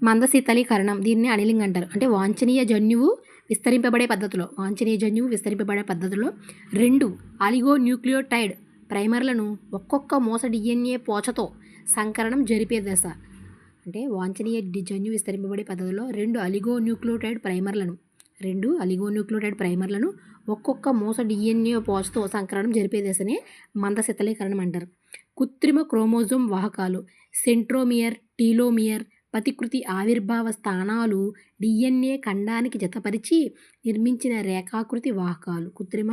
మందశీతలీకరణం దీన్ని అనిలింగ్ అంటారు. అంటే వాంఛనీయ జన్యువు విస్తరింపబడే పద్ధతిలో 2 ఆలిగోన్యూక్లియోటైడ్ ప్రైమర్లను ఒక్కొక్క మూస DNA పోచతో సంకరణం జరిపే దశ. అంటే వాంఛనీయ జన్యువు విస్తరింపబడే పద్ధతిలో 2 ఆలిగోన్యూక్లియోటైడ్ ప్రైమర్లను ఒక్కొక్క మూస DNA పోచతో సంకరణం జరిపే దశనే మందశీతలీకరణం అంటారు. కృత్రిమ క్రోమోజోమ్ వాహకాలు సెంట్రోమియర్, టీలోమియర్ ప్రతికృతి ఆవిర్భావ స్థానాలు DNA ఖండానికి జతపరిచి నిర్మించిన రేఖాకృతి వాహకాలు. కృత్రిమ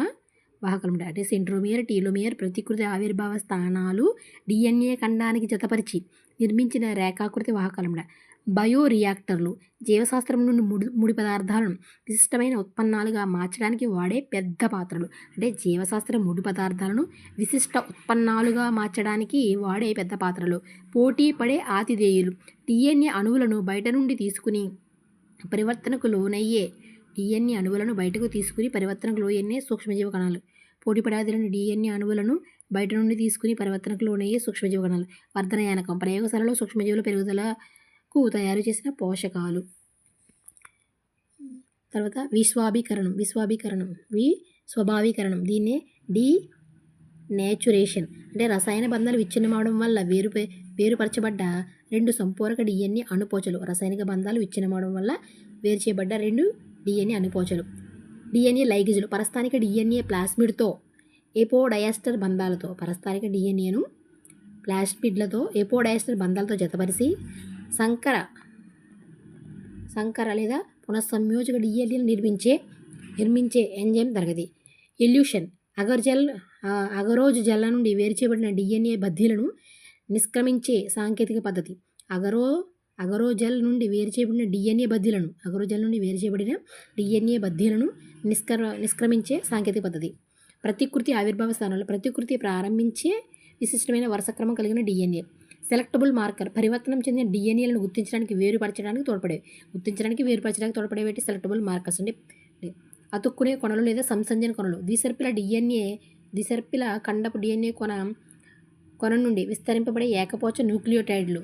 వాహకాలు అంటే సెంట్రోమియర్, టీలోమియర్ ప్రతికృతి ఆవిర్భావ స్థానాలు DNA ఖండానికి జతపరిచి నిర్మించిన రేఖాకృతి వాహకాలు. బయోరియాక్టర్లు జీవశాస్త్రం నుండి ముడి పదార్థాలను విశిష్టమైన ఉత్పన్నాలుగా మార్చడానికి వాడే పెద్ద పాత్రలు. అంటే జీవశాస్త్ర ముడి పదార్థాలను విశిష్ట ఉత్పన్నాలుగా మార్చడానికి వాడే పెద్ద పాత్రలు. పోటీ పడే ఆతిథేయులు DNA అణువులను బయట నుండి తీసుకుని పరివర్తనకు లోనయ్యే సూక్ష్మజీవ కణాలు. పోటీపడాదిలను DNA అణువులను బయట నుండి తీసుకుని పరివర్తనకు లోనయ్యే సూక్ష్మజీవ కణాలు. వర్ధనయానకం ప్రయోగశాలలో సూక్ష్మజీవుల పెరుగుదలకు తయారు చేసిన పోషకాలు. తర్వాత విస్వాభీకరణం దీన్నే డీనేచురేషన్. అంటే రసాయన బంధాలు విచ్ఛిన్నమవడం వల్ల వేరుపరచబడ్డ 2 సంపూరక DNA అణుపోచలు. రసాయనిక బంధాలు విచ్ఛిన్నమవడం వల్ల వేరు చేయబడ్డ 2 DNA అణుపోచలు. DNA లైగేజులు పరస్థానిక DNA ప్లాస్మిడ్తో ఎపోడయాస్టర్ బంధాలతో పరస్థానిక DNAను ప్లాస్మిడ్లతో ఎపోడయాస్టర్ బంధాలతో జతపరిచి సంకర లేదా పునఃసంయోజక DNAను నిర్మించే ఎంజైమ్ తరగతి. ఎల్యూషన్ అగరోజ్ జెల్ల నుండి వేరు చేయబడిన DNA బద్దీలను నిష్క్రమించే సాంకేతిక పద్ధతి. అగరోజెల్ నుండి వేరు చేయబడిన DNA బద్దీలను నిష్క్రమించే సాంకేతిక పద్ధతి. ప్రతికృతి ఆవిర్భావ స్థానాలు ప్రతికృతి ప్రారంభించే విశిష్టమైన వరుసక్రమం కలిగిన DNA. సెలెక్టబుల్ మార్కర్ పరివర్తనం చెందిన DNAలను గుర్తించడానికి వేరుపరచడానికి తోడ్పడేవి సెలెక్టబుల్ మార్కర్స్. అంటే అతుక్కునే కొనలు లేదా సంసంజన కొనలు. ద్విసర్పిల ఖండపు DNA కొన నుండి విస్తరింపబడే ఏకపోచ న్యూక్లియోటైడ్లు.